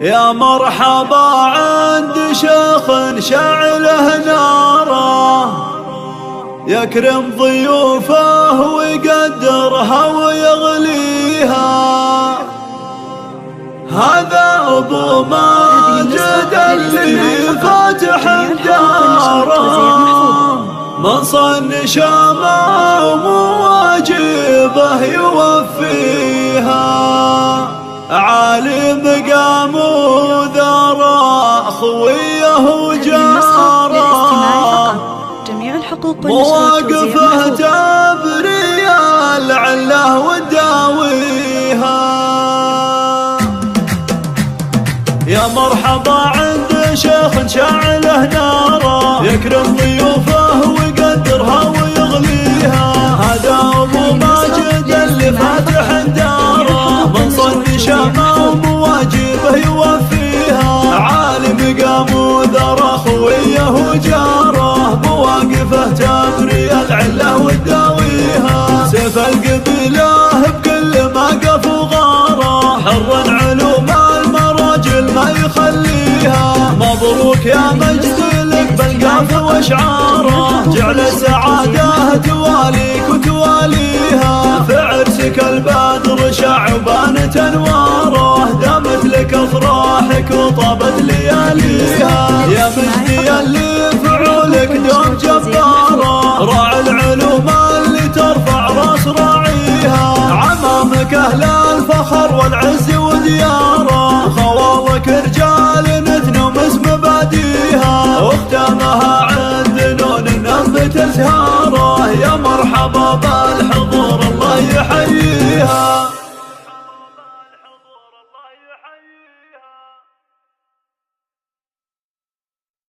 يا مرحبا عند شيخ شعله ناره، يكرم ضيوفه ويقدرها ويغليها. هذا أبو ماجد اللي فاتح داره، من صن شامه ومواجبه يوفيها. عالي مقام وذرى خويه وجاره، جميع الحقوق مواقفه تبري العله وتداويها. يا مرحبا عند شيخ شعله ناره، يكرم ضيوفه ويقدرها ويغليها. هذا أبو ماجد اللي فاتح داره، من صن شامه ومواجبه يوفيها. عالي مقام وذرى خويه وجاره، مواقفه تبري العله وتداويها. سيف القبيله بكل موقف وغاره، حر علوم المراجل ما يخليها. مبروك يا مجد لك بالقاف واشعاره، جعل السعاده تواليك وتواليها. في عرسك البدر شعبان تنوى